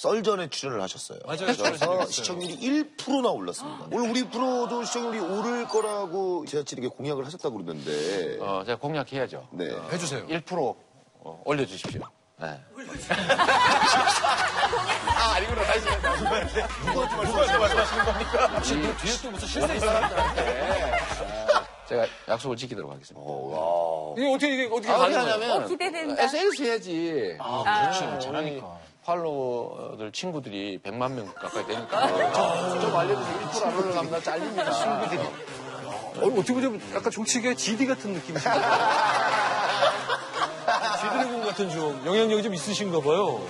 썰전에 출연을 하셨어요. 맞아요. 그래서 시청률이 1%나 올랐습니다. 오늘 우리 프로도 시청률이 오를 거라고 지하철에게 공약을 하셨다고 그러는데. 제가 공약해야죠. 네. 해주세요. 1% 올려주십시오. 네. 아니구나. 다시. 누구한테 말씀하시는 겁니까? 뒤에 또 무슨 실수 있어요? 제가 약속을 지키도록 하겠습니다. 이게 어떻게 가는 거예요? 하냐면 기대된다. SNS 해야지. 그렇지. 잘하니까. 팔로워들 친구들이 100만 명 가까이 되니까 좀 알려주세요. 1%안 올라가면 나 잘립니다. 친구들이. 어떻게 보면 약간 정치계 GD 같은 느낌이신가요? GD래곤 같은 좀 영향력이 좀 있으신가 봐요.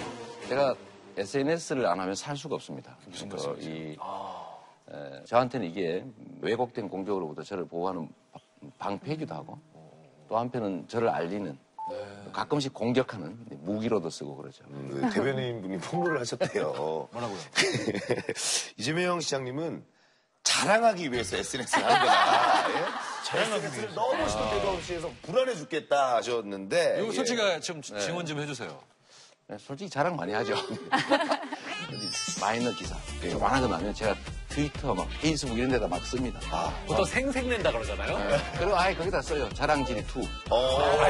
제가 SNS를 안 하면 살 수가 없습니다. 무슨 말씀이세요? 저한테는 이게 왜곡된 공격으로부터 저를 보호하는 방패이기도 하고 또 한편은 저를 알리는 가끔씩 공격하는 무기로도 쓰고 그러죠. 대변인 분이 폭로를 하셨대요. 뭐라고요? 이재명 시장님은 자랑하기 위해서 SNS를 하는 거다. 예? SNS를 너무 시도 때도 없이 해서 불안해 죽겠다 하셨는데. 이거 솔직히 좀 증언 좀 해주세요. 네, 솔직히 자랑 많이 하죠. 마이너 기사. 만화가 나면 제가 트위터, 페이스북 이런 데다 막 씁니다. 보통 생색낸다 그러잖아요. 그리고 아예 거기다 써요. 자랑질이2.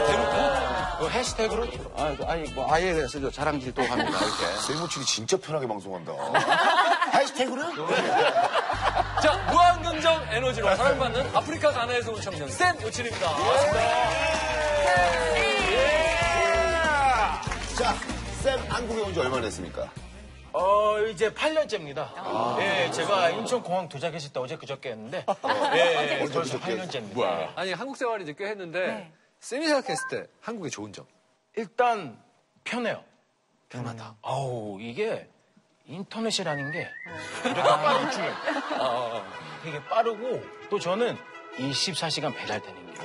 대놓고? 해시태그로? 아예 그냥 쓰죠. 자랑질2 합니다. 이렇게. 세모칠이 진짜 편하게 방송한다. 해시태그를? 자, 무한긍정 에너지로 사랑받는 아프리카 가나에서 온 청년 샘 요칠입니다. 자, 쌤 한국에 온 지 얼마나 됐습니까? 이제 8년째입니다. 예, 제가 인천공항 도착했을 때 어제 그저께 했는데, 벌써 8년째입니다. 아니, 한국 생활 이제 꽤 했는데, 쌤이 생각했을 때 한국의 좋은 점. 일단, 편해요. 편하다. 아우, 이게 인터넷이라는 게 이렇게 하루 줄 되게 빠르고, 또 저는 24시간 배달되는 게.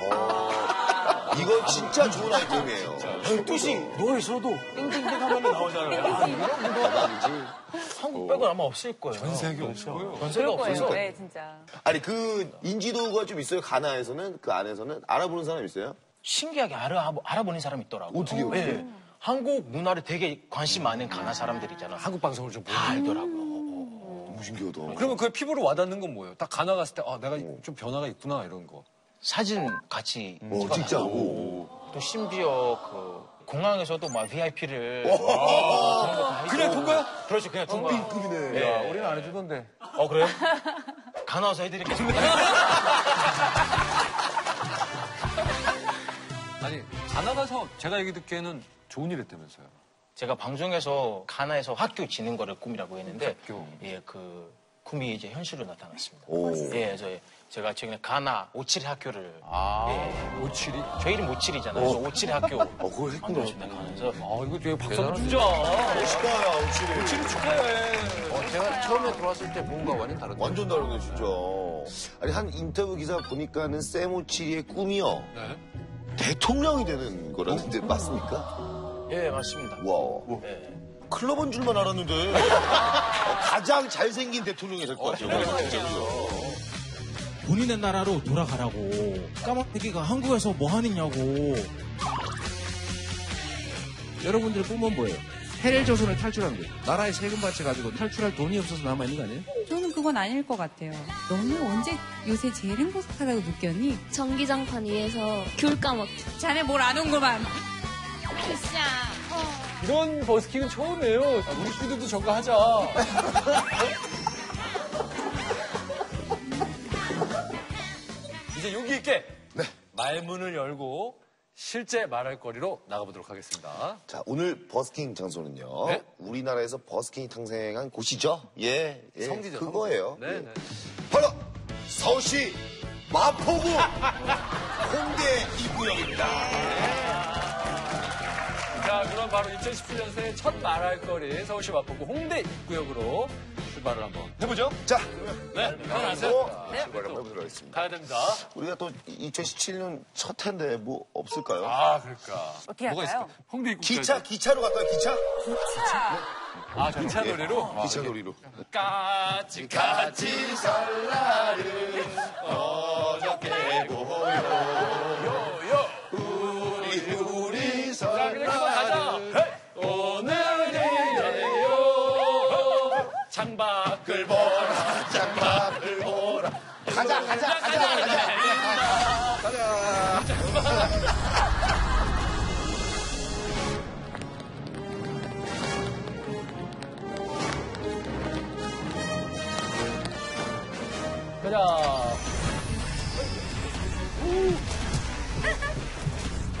이거 진짜 좋은 아이템이에요. 12시 누워있어도 땡땡땡 하면 나오잖아요. 이런 거 아니지. 한국 빼고 아마 없을 거예요. 전 세계 없을 거예요. 전 세계 없을 거예요. 네, 진짜. 아니, 그 인지도가 좀 있어요? 가나에서는? 그 안에서는? 알아보는 사람 있어요? 신기하게 알아보는 사람이 있더라고요. 어떻게요? 네. 한국 문화를 되게 관심 많은 가나 사람들이잖아. 한국 방송을 좀 보는. 다 알더라고. 너무 신기하다. 그러면 그 피부로 와닿는 건 뭐예요? 딱 가나 갔을 때, 내가 좀 변화가 있구나, 이런 거. 사진 같이 찍자고. 또 심지어 그 공항에서도 막 VIP를 그냥 돈 거야? 그렇지, 그냥 돈 거야. B급이네. 야, 우리는 안 해주던데. 그래요? 가나 와서 해드릴게요. 아니, 가나 가서 제가 얘기 듣기에는 좋은 일 했다면서요. 제가 방송에서 가나에서 학교 지는 거를 꿈이라고 했는데, 학교. 예, 그 꿈이 이제 현실로 나타났습니다. 오. 예, 제가 최근에 가나 오칠의 학교를 오칠이? 저 이름 오칠이잖아요. 그래서 오칠의 학교 그걸 했구나. 만들어준다 가면서 이거 되게 박수 한번 주자. 멋있다, 오칠이. 오칠이 축하해. 제가 처음에 들어왔을 때 뭔가 완전 다르다. 완전 다르네, 진짜. 아니, 한 인터뷰 기사 보니까는 세모칠이의 꿈이요. 네. 대통령이 되는 거라는데, 맞습니까? 예, 맞습니다. 와. 예. 클럽은 줄만 알았는데. 가장 잘생긴 대통령이 될 것 같아요. 진짜로요. 본인의 나라로 돌아가라고. 까마귀가 한국에서 뭐 하느냐고. 여러분들의 꿈은 뭐예요? 헬조선을 탈출하는 거예요. 나라에 세금 바쳐가지고 탈출할 돈이 없어서 남아있는 거 아니에요? 저는 그건 아닐 것 같아요. 너는 언제 요새 제일 행복하다고 느꼈니? 전기장판 위에서 귤 까먹기. 자네 뭘 안 온구만. 이런 버스킹은 처음이에요. 우리 피디도 저거 하자. 이제 용기 있게 말문을 열고 실제 말할 거리로 나가보도록 하겠습니다. 자, 오늘 버스킹 장소는요. 네? 우리나라에서 버스킹이 탄생한 곳이죠. 예. 성지죠. 그거예요. 네, 예. 네. 바로 서울시 마포구 홍대 입구역입니다. 자, 그럼 바로 2017년생 첫 말할 거리 서울시 마포구 홍대 입구역으로 출발을 한번 해보죠. 자, 네, 편하세요. 출발 한번 해보도록 하겠습니다. 가야 됩니다. 우리가 또 2017년 첫 해인데 뭐 없을까요? 그럴까. 어떻게 뭐가 할까요? 있을까? 홍대 입구까지. 기차로 갈까요, 기차? 기차 놀이로? 기차 놀이로. 까치까치 설날은 어저께 고요. 우리 설날은 오늘이에요. 창밖을 보라, 장막을 보라. 가자. 가자.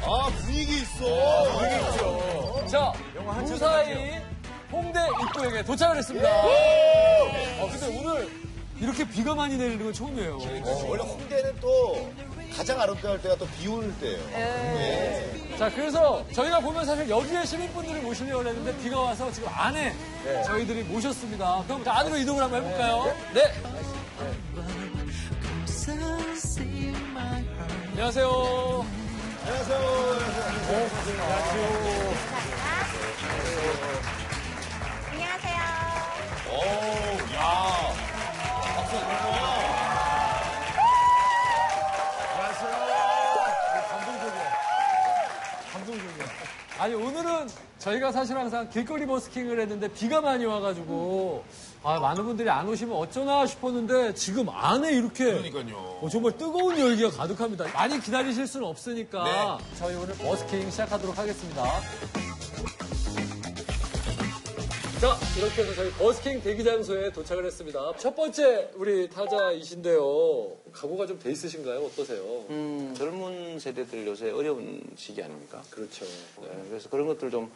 아, 분위기 있어. 자, 무사히 홍대 입구역에 도착을 했습니다. 근데 오늘 이렇게 비가 많이 내리는 건 처음이에요. 원래 홍대는 또 가장 아름다울 때가 또 비 오는 때예요. 자, 그래서 저희가 보면 사실 여기에 시민분들을 모시려고 했는데 비가 와서 지금 안에 저희들이 모셨습니다. 그럼 안으로 이동을 한번 해볼까요? 네. 안녕하세요. 안녕하세요. 아니, 오늘은 저희가 사실 항상 길거리 버스킹을 했는데 비가 많이 와가지고 많은 분들이 안 오시면 어쩌나 싶었는데 지금 안에 이렇게 그러니까요. 정말 뜨거운 열기가 가득합니다. 많이 기다리실 수는 없으니까 네. 저희 오늘 버스킹 시작하도록 하겠습니다. 자, 이렇게 해서 저희 버스킹 대기 장소에 도착을 했습니다. 첫 번째 우리 타자이신데요. 각오가 좀 돼 있으신가요? 어떠세요? 젊은 세대들 요새 어려운 시기 아닙니까? 그렇죠. 네, 그래서 그런 것들 좀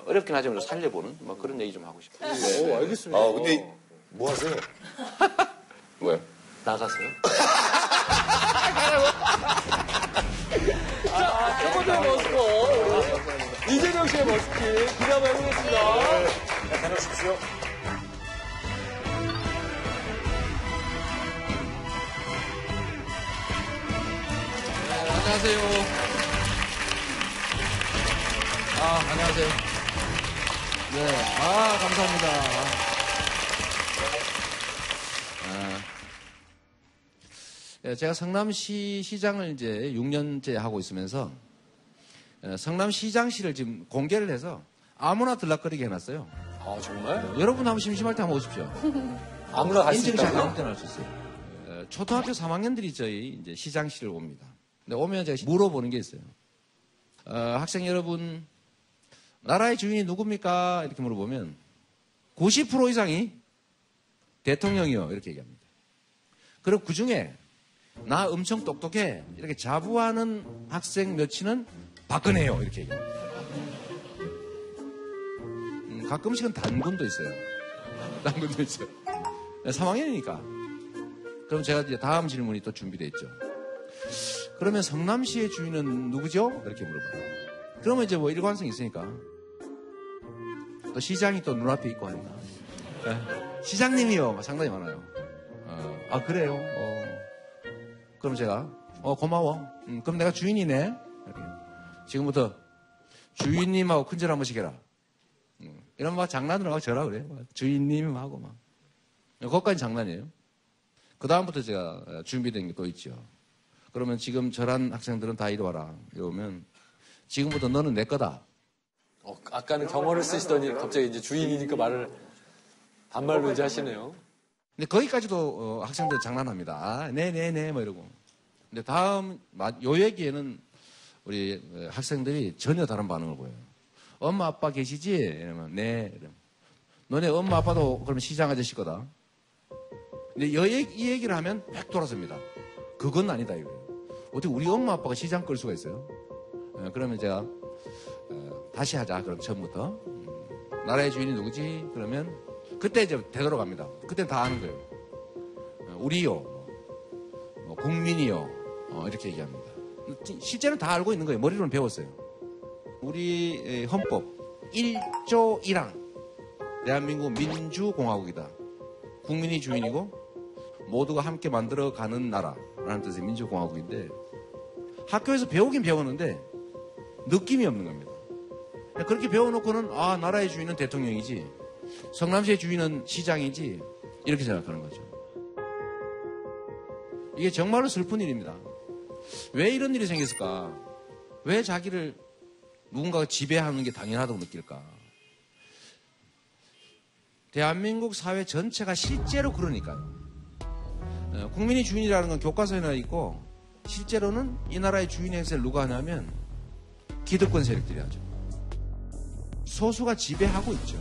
어렵긴 하지만 좀 살려보는 뭐 그런 얘기 좀 하고 싶어요. 오, 알겠습니다. 근데 뭐 하세요? 뭐요? 나가세요? 자, 첫 번째 버스커 우리 이재명 씨의 버스킹 기대 한번 해보겠습니다. 다녀오십시오. 안녕하세요. 안녕하세요. 네, 감사합니다. 제가 성남시 시장을 이제 6년째 하고 있으면서 성남시장실을 지금 공개를 해서 아무나 들락거리게 해놨어요. 아, 정말? 여러분 한번 심심할 때 한번 오십시오. 아무나 갈 수 인증샷 있다고요? 아무 때나 할 수 있어요. 초등학교 3학년들이 저희 이제 시장실을 옵니다. 근데 오면 제가 물어보는 게 있어요. 학생 여러분, 나라의 주인이 누굽니까? 이렇게 물어보면 90% 이상이 대통령이요. 이렇게 얘기합니다. 그리고 그 중에 나 엄청 똑똑해. 이렇게 자부하는 학생 몇이는 박근혜요. 이렇게 얘기합니다. 가끔씩은 단군도 있어요. 단군도 있어요. 3학년이니까. 그럼 제가 이제 다음 질문이 또 준비되어 있죠. 그러면 성남시의 주인은 누구죠? 이렇게 물어봐요. 그러면 이제 뭐 일관성이 있으니까. 또 시장이 또 눈앞에 있고 하니까. 시장님이요. 상당히 많아요. 아, 그래요? 그럼 제가, 고마워. 그럼 내가 주인이네? 이렇게. 지금부터 주인님하고 큰절 한 번씩 해라. 이런 막 장난으로 하고 저라 그래요. 주인님 하고 막. 그것까지 장난이에요. 그다음부터 제가 준비된 게 또 있죠. 그러면 지금 저란 학생들은 다 이리 와라. 이러면 지금부터 너는 내 거다. 아까는 경어를 쓰시더니 갑자기 이제 주인이니까 말을 반말로 이제 하시네요. 근데 거기까지도 학생들 장난합니다. 아, 네네네 뭐 이러고. 근데 다음 요 얘기에는 우리 학생들이 전혀 다른 반응을 보여요. 엄마 아빠 계시지? 이러면 네. 이러면. 너네 엄마 아빠도 그러면 시장 아저씨 거다. 근데 이 얘기를 하면 백 돌아섭니다. 그건 아니다 이거예요. 어떻게 우리 엄마 아빠가 시장 끌 수가 있어요? 그러면 제가 다시 하자. 그럼 처음부터 나라의 주인이 누구지? 그러면 그때 이제 되돌아갑니다. 그때 다 아는 거예요. 우리요, 국민이요, 이렇게 얘기합니다. 실제는 다 알고 있는 거예요. 머리로는 배웠어요. 우리 헌법 1조 1항 대한민국 민주공화국이다. 국민이 주인이고 모두가 함께 만들어가는 나라라는 뜻의 민주공화국인데 학교에서 배우긴 배웠는데 느낌이 없는 겁니다. 그렇게 배워놓고는 아 나라의 주인은 대통령이지 성남시의 주인은 시장이지 이렇게 생각하는 거죠. 이게 정말로 슬픈 일입니다. 왜 이런 일이 생겼을까? 왜 자기를 누군가가 지배하는 게 당연하다고 느낄까? 대한민국 사회 전체가 실제로 그러니까요. 국민이 주인이라는 건 교과서에나 있고 실제로는 이 나라의 주인 행세를 누가 하냐면 기득권 세력들이 하죠. 소수가 지배하고 있죠.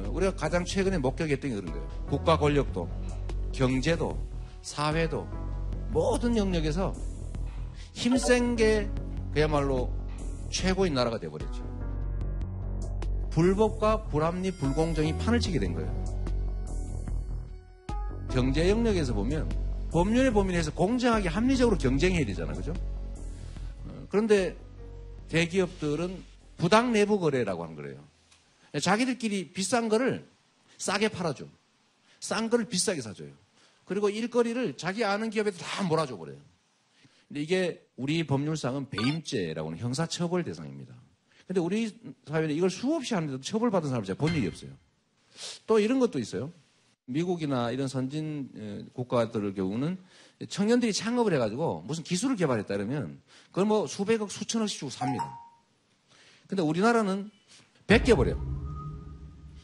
우리가 가장 최근에 목격했던 게 그런 거예요. 국가 권력도, 경제도, 사회도 모든 영역에서 힘센 게 그야말로 최고인 나라가 돼버렸죠. 불법과 불합리, 불공정이 판을 치게 된 거예요. 경제 영역에서 보면 법률의 범위 내에서 공정하게 합리적으로 경쟁해야 되잖아요. 그죠? 그런데 대기업들은 부당 내부 거래라고 하는 거래요. 자기들끼리 비싼 거를 싸게 팔아줘. 싼 거를 비싸게 사줘요. 그리고 일거리를 자기 아는 기업에도 다 몰아줘 버려요. 근데 이게 우리 법률상은 배임죄라고 하는 형사처벌 대상입니다. 근데 우리 사회는 이걸 수없이 하는데도 처벌받은 사람을 제가 본 일이 없어요. 또 이런 것도 있어요. 미국이나 이런 선진 국가들의 경우는 청년들이 창업을 해가지고 무슨 기술을 개발했다 그러면 그걸 뭐 수백억, 수천억씩 주고 삽니다. 근데 우리나라는 베껴버려요.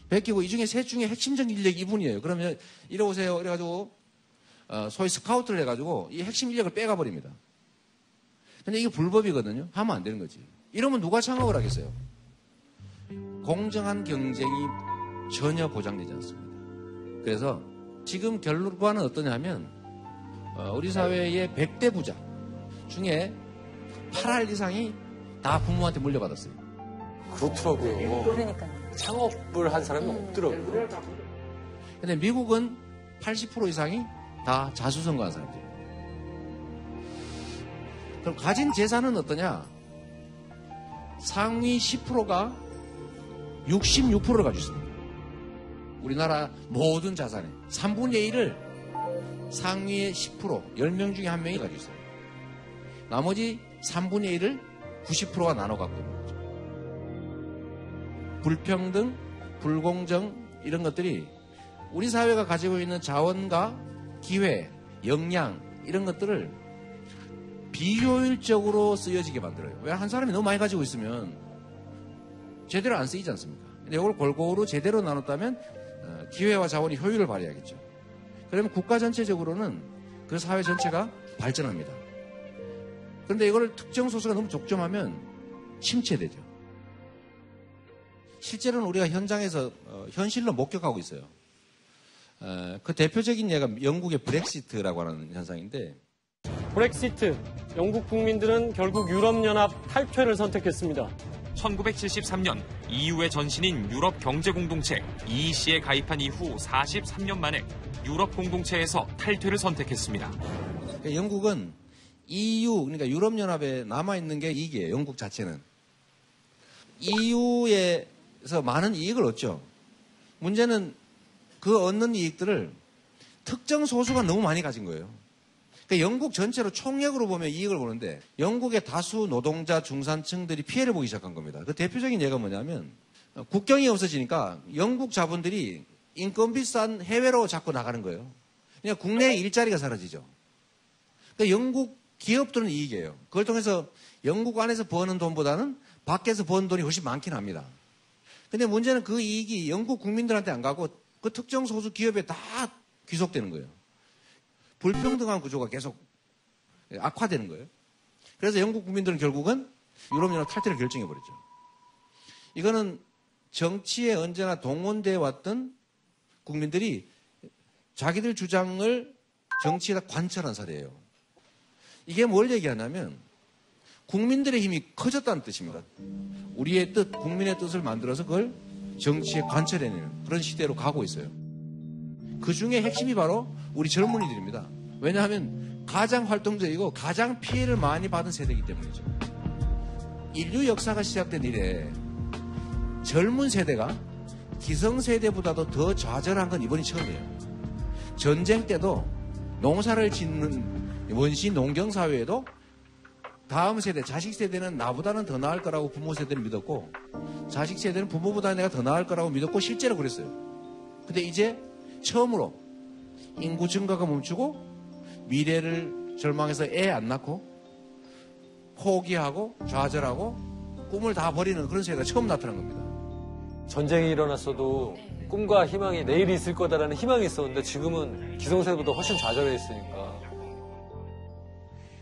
베끼고 이 중에 셋 중에 핵심적 인력이 이분이에요. 그러면 이리 오세요. 이래가지고 소위 스카우트를 해가지고 이 핵심 인력을 빼가버립니다. 근데 이게 불법이거든요. 하면 안 되는 거지. 이러면 누가 창업을 하겠어요? 공정한 경쟁이 전혀 보장되지 않습니다. 그래서 지금 결론은 어떠냐면 우리 사회의 100대 부자 중에 8할 이상이 다 부모한테 물려받았어요. 그렇더라고요. 그러니까요. 창업을 한 사람이 없더라고요. 근데 미국은 80% 이상이 다 자수성가한 사람들이에요. 그럼 가진 재산은 어떠냐? 상위 10%가 66%를 가지고 있습니다. 우리나라 모든 자산의 3분의 1을 상위의 10%, 10명 중에 1명이 가지고 있어요. 나머지 3분의 1을 90%가 나눠 갖고 있는 거죠. 불평등, 불공정 이런 것들이 우리 사회가 가지고 있는 자원과 기회, 역량 이런 것들을 비효율적으로 쓰여지게 만들어요. 왜? 한 사람이 너무 많이 가지고 있으면 제대로 안 쓰이지 않습니까? 근데 이걸 골고루 제대로 나눴다면 기회와 자원이 효율을 발휘하겠죠. 그러면 국가 전체적으로는 그 사회 전체가 발전합니다. 그런데 이걸 특정 소수가 너무 족점하면 침체되죠. 실제로는 우리가 현장에서 현실로 목격하고 있어요. 그 대표적인 예가 영국의 브렉시트라고 하는 현상인데 브렉시트, 영국 국민들은 결국 유럽연합 탈퇴를 선택했습니다. 1973년 EU의 전신인 유럽 경제공동체 EEC에 가입한 이후 43년 만에 유럽 공동체에서 탈퇴를 선택했습니다. 영국은 EU, 그러니까 유럽연합에 남아있는 게 이익이에요. 영국 자체는. EU에서 많은 이익을 얻죠. 문제는 그 얻는 이익들을 특정 소수가 너무 많이 가진 거예요. 그러니까 영국 전체로 총액으로 보면 이익을 보는데 영국의 다수 노동자 중산층들이 피해를 보기 시작한 겁니다. 그 대표적인 예가 뭐냐면 국경이 없어지니까 영국 자본들이 인건비 싼 해외로 자꾸 나가는 거예요. 그냥 국내에 일자리가 사라지죠. 그러니까 영국 기업들은 이익이에요. 그걸 통해서 영국 안에서 버는 돈보다는 밖에서 버는 돈이 훨씬 많긴 합니다. 근데 문제는 그 이익이 영국 국민들한테 안 가고 그 특정 소수 기업에 다 귀속되는 거예요. 불평등한 구조가 계속 악화되는 거예요. 그래서 영국 국민들은 결국은 유럽연합 탈퇴를 결정해버렸죠. 이거는 정치에 언제나 동원되어 왔던 국민들이 자기들 주장을 정치에다 관철한 사례예요. 이게 뭘 얘기하냐면 국민들의 힘이 커졌다는 뜻입니다. 우리의 뜻, 국민의 뜻을 만들어서 그걸 정치에 관철해내는 그런 시대로 가고 있어요. 그 중에 핵심이 바로 우리 젊은이들입니다. 왜냐하면 가장 활동적이고 가장 피해를 많이 받은 세대이기 때문이죠. 인류 역사가 시작된 이래 젊은 세대가 기성세대보다도 더 좌절한 건 이번이 처음이에요. 전쟁 때도 농사를 짓는 원시 농경사회에도 다음 세대, 자식 세대는 나보다는 더 나을 거라고 부모 세대는 믿었고 자식 세대는 부모보다 내가 더 나을 거라고 믿었고 실제로 그랬어요. 근데 이제 처음으로 인구 증가가 멈추고 미래를 절망해서 애 안 낳고 포기하고 좌절하고 꿈을 다 버리는 그런 세대가 처음 나타난 겁니다. 전쟁이 일어났어도 꿈과 희망이 내일이 있을 거다라는 희망이 있었는데 지금은 기성세대보다 훨씬 좌절해 있으니까.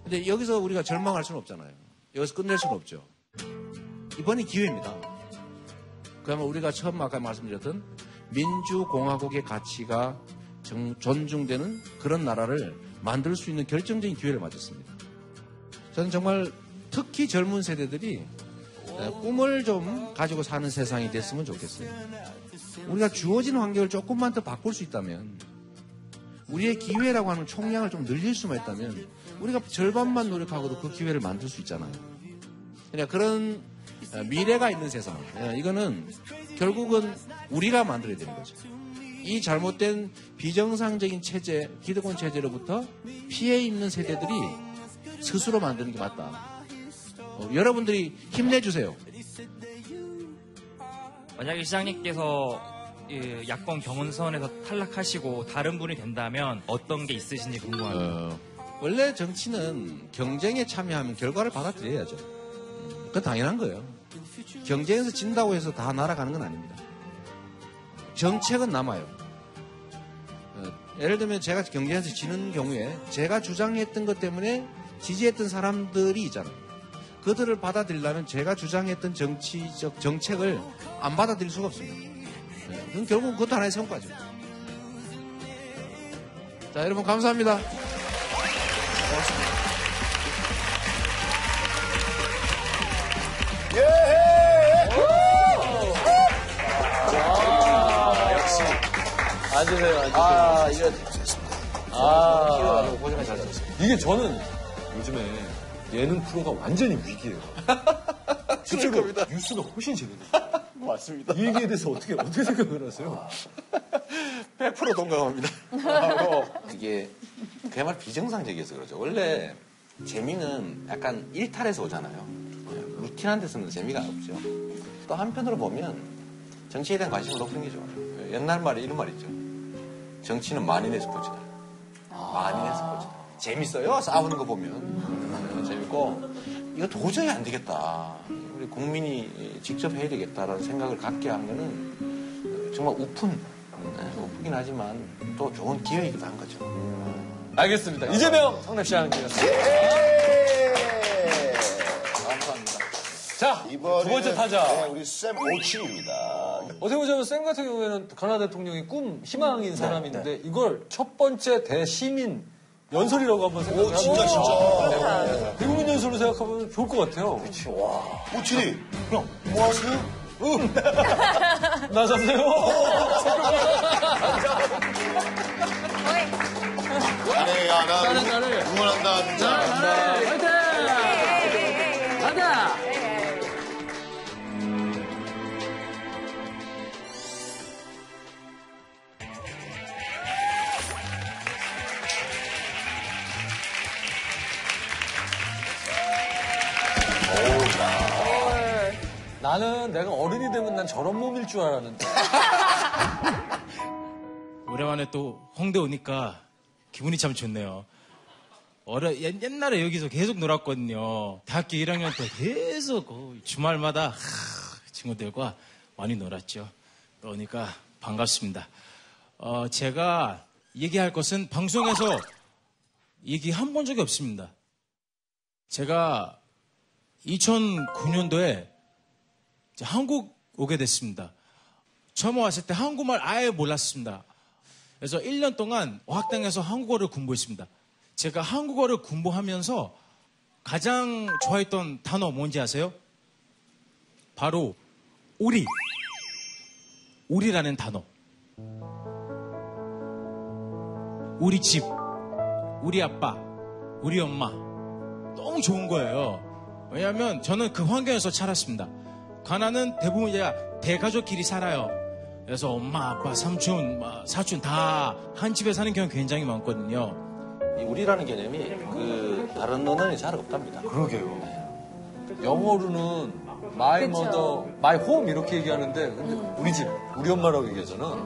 근데 여기서 우리가 절망할 수는 없잖아요. 여기서 끝낼 수는 없죠. 이번이 기회입니다. 그러면 우리가 처음 아까 말씀드렸던 민주공화국의 가치가 존중되는 그런 나라를 만들 수 있는 결정적인 기회를 맞았습니다. 저는 정말 특히 젊은 세대들이 꿈을 좀 가지고 사는 세상이 됐으면 좋겠어요. 우리가 주어진 환경을 조금만 더 바꿀 수 있다면, 우리의 기회라고 하는 총량을 좀 늘릴 수만 있다면 우리가 절반만 노력하고도 그 기회를 만들 수 있잖아요. 그러니까 그런 미래가 있는 세상, 이거는 결국은 우리가 만들어야 되는 거죠. 이 잘못된 비정상적인 체제, 기득권 체제로부터 피해 입는 세대들이 스스로 만드는 게 맞다. 여러분들이 힘내주세요. 만약에 시장님께서 야권 경선에서 탈락하시고 다른 분이 된다면 어떤 게 있으신지 궁금합니다. 원래 정치는 경쟁에 참여하면 결과를 받아들여야죠. 그건 당연한 거예요. 경쟁에서 진다고 해서 다 날아가는 건 아닙니다. 정책은 남아요. 예를 들면 제가 경쟁에서 지는 경우에 제가 주장했던 것 때문에 지지했던 사람들이 있잖아요. 그들을 받아들이려면 제가 주장했던 정치적 정책을 안 받아들일 수가 없습니다. 그건 결국 그것도 하나의 성과죠. 자, 여러분 감사합니다. 고맙습니다. 역시. 앉으세요, 앉으세요. 이게 저는 요즘에 예능 프로가 완전히 위기예요. 실제로 뉴스가 훨씬 재밌어요. 맞습니다. 이 얘기에 대해서 어떻게 생각을 하세요? 100% 동감합니다. 이게 그야말로 비정상적이어서 그러죠. 원래 재미는 약간 일탈에서 오잖아요. 루틴한 데서는 재미가 없죠. 또 한편으로 보면 정치에 대한 관심을 높이는 게 좋아요. 옛날 말에 이런 말이 있죠. 정치는 만인의 스포츠다. 만인의 스포츠다. 재밌어요. 싸우는 거 보면. 재밌고 이거 도저히 안 되겠다. 우리 국민이 직접 해야 되겠다라는 생각을 갖게 한 거는 정말 우프긴 하지만 또 좋은 기회이기도 한 거죠. 알겠습니다. 이재명 성남시장님이었습니다. 감사합니다. 자, 두 번째 타자. 우리 샘 오치입니다. 어떻게 보자면 샘 같은 경우에는 가나다 대통령이 희망인 사람인데 이걸 첫 번째 대시민 연설이라고 한번 생각해보면 진짜. 대국민 연설로 생각하면 좋을 것 같아요. 그렇지. 와. 오칠이. 형, 뭐 하세요? 나가세요. 잘해, 나 응원한다, 진짜. 화이팅! 간다! 나는 내가 어른이 되면 난 저런 몸일 줄 알았는데. 오랜만에 또 홍대 오니까 기분이 참 좋네요. 옛날에 여기서 계속 놀았거든요. 대학교 1학년 때 계속 주말마다 친구들과 많이 놀았죠. 또 오니까 반갑습니다. 제가 얘기할 것은 방송에서 얘기 한 번 적이 없습니다. 제가 2009년도에 한국 오게 됐습니다. 처음 왔을 때 한국말 아예 몰랐습니다. 그래서 1년 동안 어학당에서 한국어를 공부했습니다. 제가 한국어를 공부하면서 가장 좋아했던 단어 뭔지 아세요? 바로 우리라는 단어. 우리 집, 우리 아빠, 우리 엄마 너무 좋은 거예요. 왜냐하면 저는 그 환경에서 자랐습니다. 가나는 대부분 이제 대가족끼리 살아요. 그래서 엄마, 아빠, 삼촌, 사촌 다 한 집에 사는 경우가 굉장히 많거든요. 이 우리라는 개념이 다른 언어에 잘 없답니다. 그러게요. 영어로는 my mother, my home 이렇게 얘기하는데 근데 우리 집, 우리 엄마라고 얘기하잖아.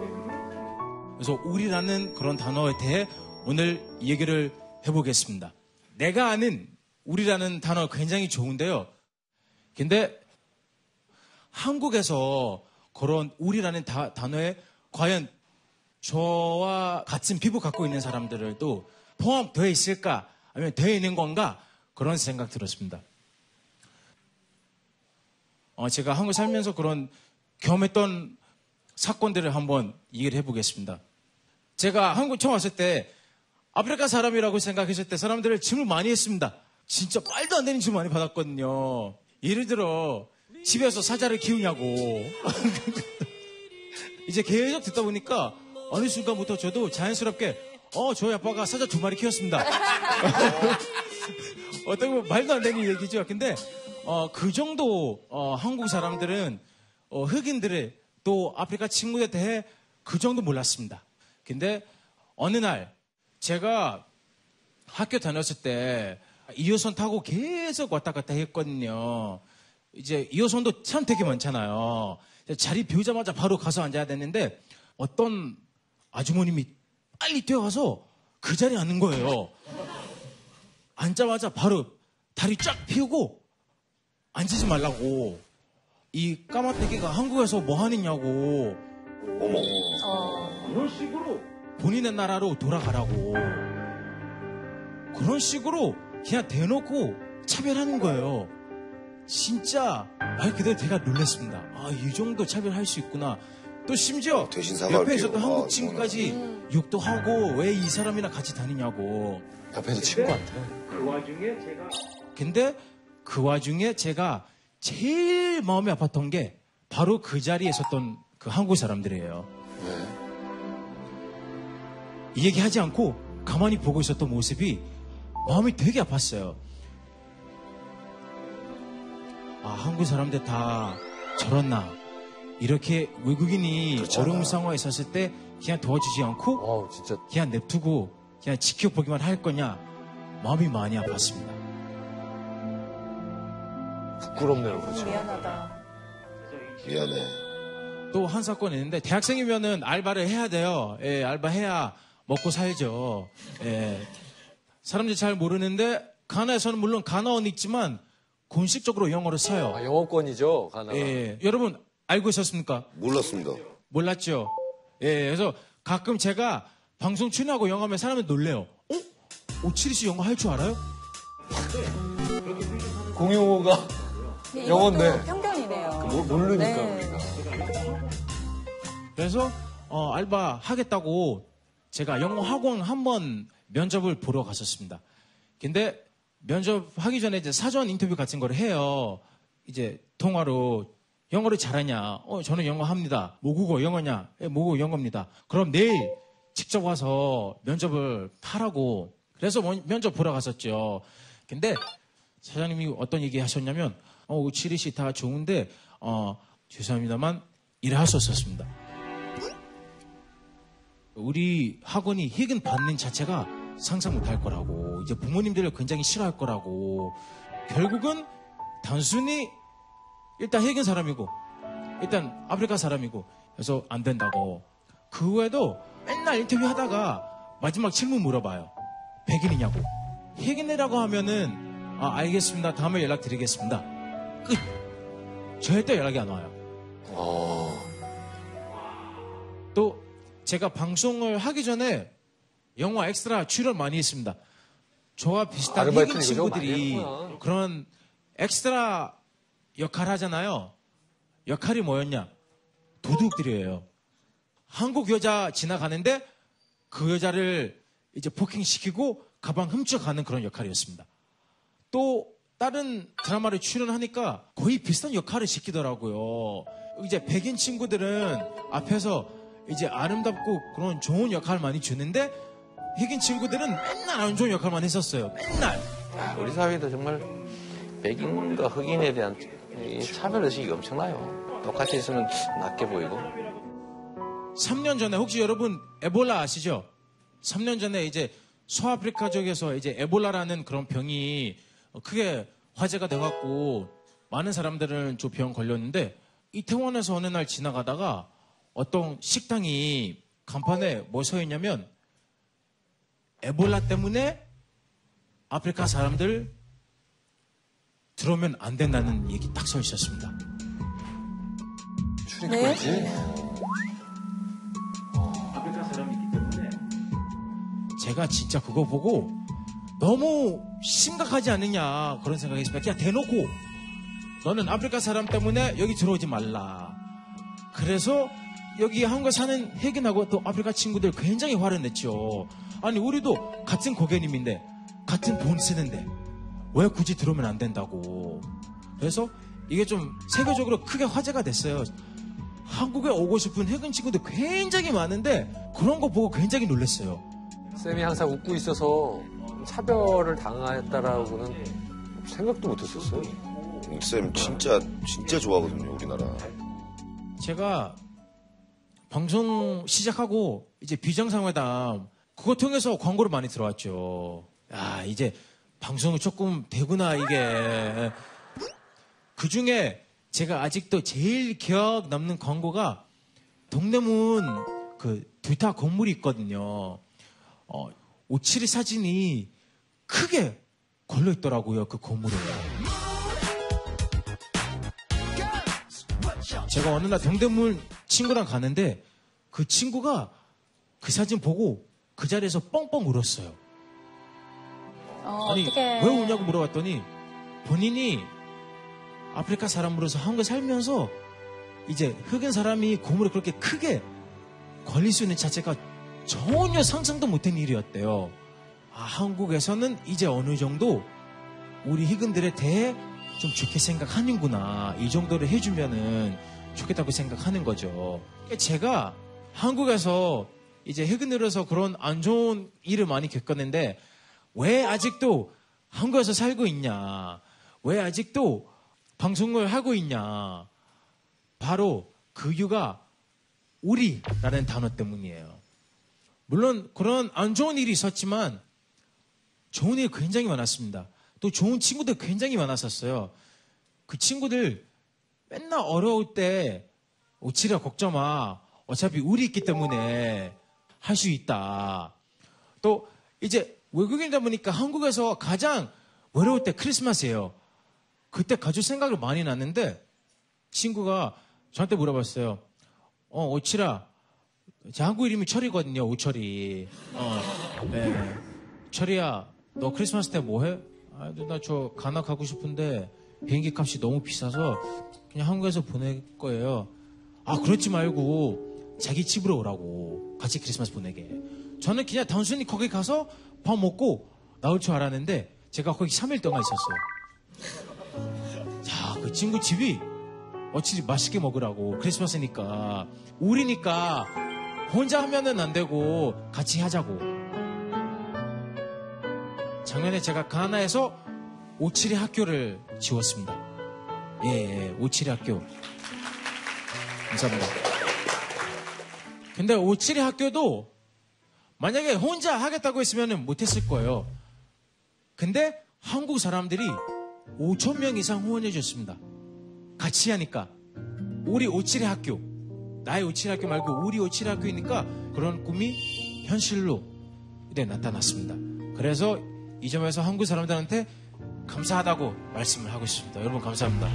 그래서 우리라는 그런 단어에 대해 오늘 얘기를 해보겠습니다. 내가 아는 우리라는 단어 굉장히 좋은데요. 근데 한국에서 그런 우리라는 단어에 과연 저와 같은 피부 갖고 있는 사람들도 포함되어 있을까? 아니면 되어 있는 건가? 그런 생각 들었습니다. 제가 한국 살면서 그런 경험했던 사건들을 한번 얘기를 해보겠습니다. 제가 한국 처음 왔을 때 아프리카 사람이라고 생각했을 때 사람들을 질문 많이 했습니다. 진짜 말도 안 되는 질문 많이 받았거든요. 예를 들어 집에서 사자를 키우냐고. 이제 계속 듣다 보니까 어느 순간부터 저도 자연스럽게 저희 아빠가 사자 2마리 키웠습니다. 어떻게 보면 말도 안 되는 얘기죠. 근데 그 정도 한국 사람들은 흑인들의 또 아프리카 친구들에 대해 그 정도 몰랐습니다. 근데 어느 날 제가 학교 다녔을 때 2호선 타고 계속 왔다 갔다 했거든요. 이제 2호선도 참 되게 많잖아요. 자리 비우자마자 바로 가서 앉아야 되는데 어떤 아주머님이 빨리 뛰어가서 그 자리에 앉는 거예요. 앉자마자 바로 다리 쫙 펴고 앉지 말라고. 이 까마귀가 한국에서 뭐 하느냐고. 어머. 그런 식으로 본인의 나라로 돌아가라고. 그런 식으로 그냥 대놓고 차별하는 거예요. 진짜 말 그대로 제가 놀랐습니다. 이 정도 차별할 수 있구나. 또 심지어 옆에 있었던 한국 친구까지 욕도 하고 왜 이 사람이랑 같이 다니냐고. 옆에서 친구한테. 근데 그 와중에 제가 제일 마음이 아팠던 게 바로 그 자리에 있었던 그 한국 사람들이에요. 네. 이 얘기하지 않고 가만히 보고 있었던 모습이 마음이 되게 아팠어요. 한국 사람들 다 저렇나. 이렇게 외국인이 그렇잖아. 어려운 상황에 있었을 때 그냥 도와주지 않고 그냥 냅두고 그냥 지켜보기만 할 거냐. 마음이 많이 아팠습니다. 부끄럽네요, 그렇죠. 미안하다. 미안해. 또 한 사건이 있는데 대학생이면은 알바를 해야 돼요. 예, 알바해야 먹고 살죠. 예. 사람들이 잘 모르는데 가나에서는 물론 가나어는 있지만 공식적으로 영어를 써요. 영어권이죠, 가나가. 예, 여러분 알고 있었습니까? 몰랐습니다. 몰랐죠. 예, 그래서 가끔 제가 방송 출연하고 영어하면 사람들 놀래요. 오칠이 씨 영어 할 줄 알아요? 공용호가 영어인데. 편견이네요. 모르니까. 네. 그래서 알바 하겠다고 제가 영어 학원 한번 면접을 보러 갔었습니다. 근데 면접 하기 전에 이제 사전 인터뷰 같은 걸 해요. 이제 통화로 영어를 잘하냐? 저는 영어 합니다. 모국어 영어냐? 모국어 영어입니다. 그럼 내일 직접 와서 면접을 하라고. 그래서 면접 보러 갔었죠. 근데 사장님이 어떤 얘기 하셨냐면, 우치리 씨 다 좋은데, 죄송합니다만, 일을 할 수 없었습니다. 우리 학원이 흑인 받는 자체가 상상 못할 거라고, 이제 부모님들을 굉장히 싫어할 거라고, 결국은 단순히 일단 흑인 사람이고, 일단 아프리카 사람이고, 그래서 안 된다고. 그 후에도 맨날 인터뷰 하다가 마지막 질문 물어봐요. 백인이냐고. 흑인이라고 하면은, 알겠습니다. 다음에 연락드리겠습니다. 끝. 절대 연락이 안 와요. 또 제가 방송을 하기 전에 영화 엑스트라 출연 많이 했습니다. 저와 비슷한 흑인 친구들이 그런 엑스트라 역할 하잖아요. 역할이 뭐였냐? 도둑들이에요. 한국 여자 지나가는데 그 여자를 이제 폭행시키고 가방 훔쳐가는 그런 역할이었습니다. 또 다른 드라마를 출연하니까 거의 비슷한 역할을 시키더라고요. 이제 백인 친구들은 앞에서 이제 아름답고 그런 좋은 역할을 많이 주는데 흑인 친구들은 맨날 안 좋은 역할만 했었어요. 맨날. 우리 사회도 정말 백인과 흑인에 대한 이 차별의식이 엄청나요. 똑같이 있으면 낮게 보이고. 3년 전에 혹시 여러분 에볼라 아시죠? 3년 전에 이제 서아프리카 쪽에서 이제 에볼라라는 그런 병이 크게 화제가 돼갖고 많은 사람들은 저 병 걸렸는데 이태원에서 어느 날 지나가다가 어떤 식당이 간판에 뭐 써 있냐면 에볼라 때문에 아프리카 사람들 들어오면 안 된다는 얘기 딱 써 있었습니다. 출입구지? 제가 진짜 그거 보고 너무 심각하지 않느냐 그런 생각했습니다. 그냥 대놓고 너는 아프리카 사람 때문에 여기 들어오지 말라. 그래서 여기 한국에 사는 흑인하고 또 아프리카 친구들 굉장히 화를 냈죠. 아니 우리도 같은 고객님인데 같은 돈 쓰는데 왜 굳이 들어오면 안 된다고. 그래서 이게 좀 세계적으로 크게 화제가 됐어요. 한국에 오고 싶은 흑인 친구들 굉장히 많은데 그런 거 보고 굉장히 놀랐어요. 쌤이 항상 웃고 있어서 차별을 당했다라고는 생각도 못했었어요. 쌤 진짜 좋아하거든요, 우리나라. 제가 방송 시작하고 이제 비정상회담 그거 통해서 광고를 많이 들어왔죠. 야, 이제 방송이 조금 되구나 이게. 그 중에 제가 아직도 제일 기억 남는 광고가 동대문 그 듀타 건물이 있거든요. 572 사진이 크게 걸려 있더라고요, 그 건물에. 제가 어느 날 동대문 친구랑 가는데 그 친구가 그 사진 보고 그 자리에서 뻥뻥 울었어요. 아니, 어떡해. 왜 우냐고 물어봤더니 본인이 아프리카 사람으로서 한국에 살면서 이제 흑인 사람이 고물에 그렇게 크게 걸릴 수 있는 자체가 전혀 상상도 못한 일이었대요. 아, 한국에서는 이제 어느 정도 우리 흑인들에 대해 좀 좋게 생각하는구나. 이 정도를 해주면은 좋겠다고 생각하는 거죠. 제가 한국에서 이제 흑인으로서 그런 안 좋은 일을 많이 겪었는데 왜 아직도 한국에서 살고 있냐? 왜 아직도 방송을 하고 있냐? 바로 그 이유가 우리라는 단어 때문이에요. 물론 그런 안 좋은 일이 있었지만 좋은 일이 굉장히 많았습니다. 또 좋은 친구들 굉장히 많았었어요. 그 친구들 맨날 어려울 때 오치라 걱정 마. 어차피 우리 있기 때문에 할 수 있다. 또 이제 외국인이다 보니까 한국에서 가장 외로울 때 크리스마스예요. 그때 가족 생각을 많이 났는데 친구가 저한테 물어봤어요. 오치라, 제 한국 이름이 철이거든요. 오철이. 네. 철이야, 너 크리스마스 때 뭐 해? 아, 나 저 가나 가고 싶은데 비행기 값이 너무 비싸서 그냥 한국에서 보낼 거예요. 아, 그렇지 말고 자기 집으로 오라고. 같이 크리스마스 보내게. 저는 그냥 단순히 거기 가서 밥 먹고 나올 줄 알았는데 제가 거기 3일 동안 있었어요. 자, 그 친구 집이 어찌 맛있게 먹으라고. 크리스마스니까. 우리니까 혼자 하면은 안 되고 같이 하자고. 작년에 제가 가나에서 오치리 학교를 지웠습니다. 예, 오치리 학교. 감사합니다. 근데 오치리 학교도 만약에 혼자 하겠다고 했으면 못했을 거예요. 근데 한국 사람들이 5,000명 이상 후원해 줬습니다. 같이 하니까. 우리 오치리 학교. 나의 오치리 학교 말고 우리 오치리 학교이니까 그런 꿈이 현실로 나타났습니다. 그래서 이 점에서 한국 사람들한테 감사하다고 말씀을 하고 싶습니다. 여러분 감사합니다.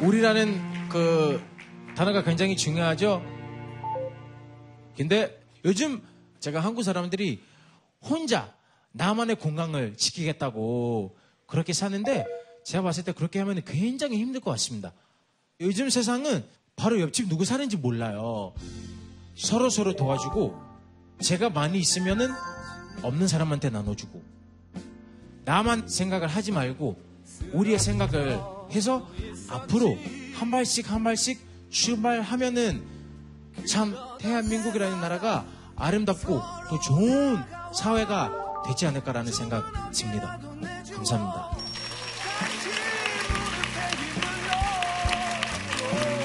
우리라는 그 단어가 굉장히 중요하죠. 근데 요즘 제가 한국 사람들이 혼자 나만의 건강을 지키겠다고 그렇게 사는데 제가 봤을 때 그렇게 하면 굉장히 힘들 것 같습니다. 요즘 세상은 바로 옆집 누구 사는지 몰라요. 서로 도와주고 제가 많이 있으면은 없는 사람한테 나눠주고 나만 생각을 하지 말고 우리의 생각을 해서 앞으로 한 발씩 출발하면은 참 대한민국이라는 나라가 아름답고 또 좋은 사회가 되지 않을까라는 생각 듭니다. 감사합니다.